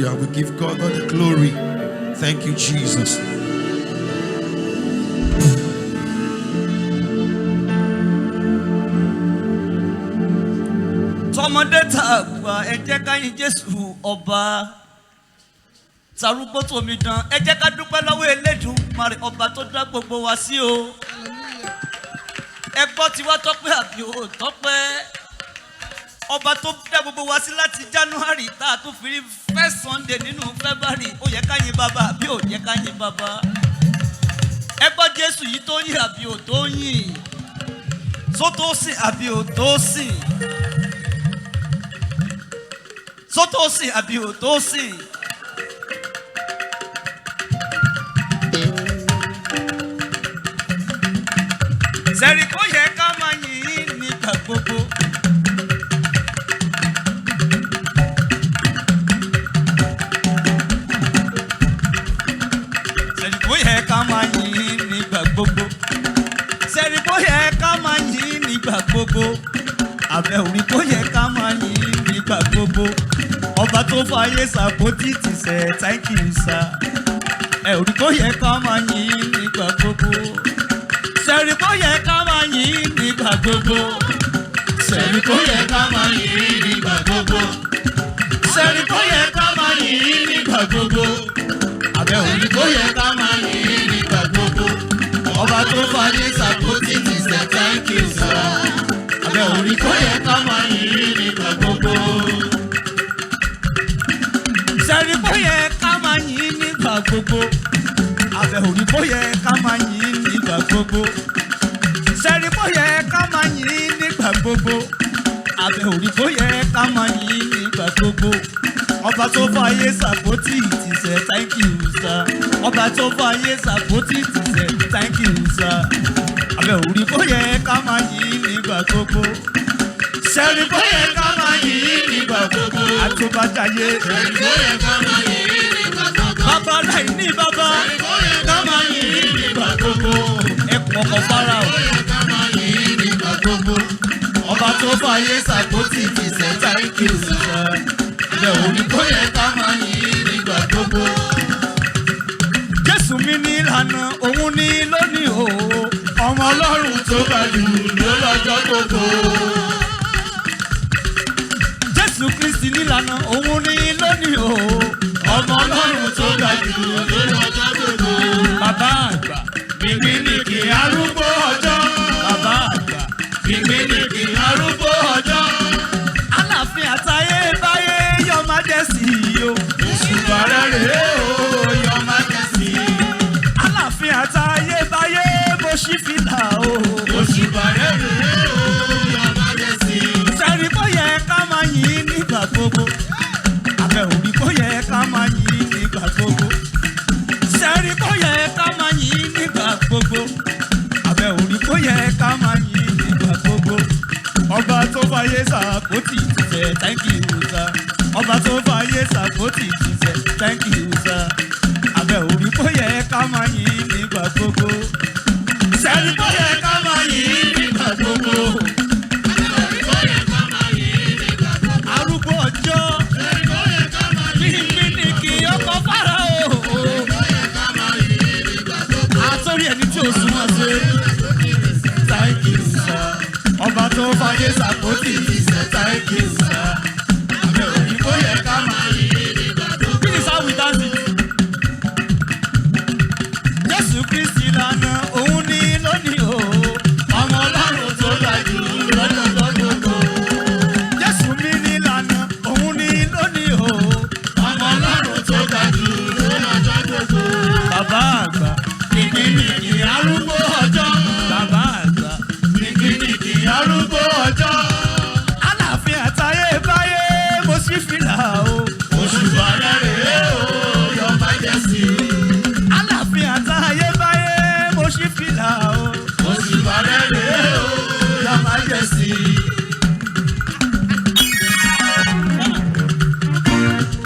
Yeah, we give God all the glory. Thank you, Jesus. Tọmọdé tàgbà ẹ jẹ́ ká yìn Jésù ọba tarúgbó tómi dán ẹ jẹ́ ká dúpẹ́ lọ́wọ́ Elédùmarè ọba tó dá gbogbo wa sí o. Ẹ gbọ́ tiwa tọ́pẹ́ àbí ò tọ́pẹ́ ọba tó dá gbogbo wa sí láti January tá a tún fi rí first Sunday nínú February ó yẹ ká yìn bàbá àbí ò yẹ ká yìn bàbá. Ẹ gbọ́ Jésù yìí tó yìn àbí ò tó yìn sótó sìn àbí ò tó sìn. Sótó sìn àbí ò tó sìn. Sẹ́rí kó yẹ ká máa yìn nígbà gbogbo. Sẹ́rí kó yẹ ká máa yìn nígbà gbogbo. Sẹ́rí kó yẹ ká máa yìn nígbà gbogbo. Àbẹ̀ orí kó yẹ ká máa yìn nígbà gbogbo. Ọba tó fàyè sàpótì ti sẹ̀ thank you sir. Ẹ orí kó yẹ ká máa yìn nígbà gbogbo. Sẹ́rí kó yẹ ká máa yìn nígbà gbogbo. Sẹ́rí kó yẹ ká máa yìn nígbà gbogbo. Sẹ́rí kó yẹ ká máa yìn nígbà gbogbo. Àbẹ̀ orí kó yẹ ká máa yìn nígbà gbogbo. Ọba tó fàyè sàpótì ti sẹ̀ thank you sir. Àbẹ̀ orí kó yẹ ká máa yìn nígbà gbogbo. Sẹ́rí kó yẹ ká máa yìn nígbà gbogbo. Àbẹ̀ orí kó yẹ ká máa yìn nígbà gbogbo. Sẹ́rí kó yẹ ká máa yìn nígbà gbogbo. Àbẹ̀ orí kó yẹ ká máa yìn nígbà gbogbo. Ọba tó fàyè sàpótì ti sẹ̀ thank you sir. Ọba tó fàyè sàpótì ti sẹ̀ thank you sir. Àbẹ̀ orí kó yẹ ká máa yìn nígbà gbogbo. Sẹ́rí kó yẹ ká máa yìn nígbà gbogbo. Àtúbàjáyé. Sẹ́rí kó yẹ ká máa yìn nígbà gbogbo. Bàbá láì ní bàbá. Sẹ́rí kó yẹ ká máa yìn nígbà gbogbo. Ẹkùn ọkọ̀ fara o. Sẹ́rí kó yẹ ká máa yìn nígbà gbogbo. Ọba tó fàyè sàpótì ti sẹ̀ thank you sir. Àbẹ̀ orí kó yẹ ká máa yìn nígbà gbogbo. Jésù mi ní ìlànà òun ní lónìí o. Ọmọ Ọlọ́run tó ga jù ló lọ́jọ́ gbogbo. Jésù Kristi ní ìlànà òun ní lónìí o. Ọmọ Ọlọ́run tó ga jù ló lọ́jọ́ gbogbo. Bàbá àgbà. Gbìngbìnìkì arúgbó ọjọ́. Bàbá àgbà. Gbìngbìnìkì arúgbó ọjọ́. Aláàfin àtayé báyé yọ májẹ̀sì o. Òṣùbà rẹ̀ rèé o, Your Majesty. Aláàfin àtayé báyé mo ṣí fìlà o. Òṣùbà rẹ̀ rèé o, Your Majesty. Sẹ́rí kó yẹ ká máa yìn nígbà gbogbo. Àbẹ̀ orí kó yẹ ká máa yìn nígbà gbogbo. Sẹ́rí kó yẹ ká máa yìn nígbà gbogbo. Àbẹ̀ orí kó yẹ ká máa yìn nígbà gbogbo. Ọba tó fàyè sàpótì ti sẹ̀ thank you sir. Ọba tó fàyè sàpótì ti sẹ̀ thank you sir. Àbẹ̀ orí kó yẹ ká máa yìn nígbà gbogbo. Sẹ́rí kó yẹ ká máa yìn nígbà gbogbo. Arúgbó ọjọ́ bíbí ọkọ̀ fara o. Àtọ́rí ẹni tí o súnmọ́ sí. Thank you sir. Ọba tó fàyè sàpótì ti sẹ̀ thank you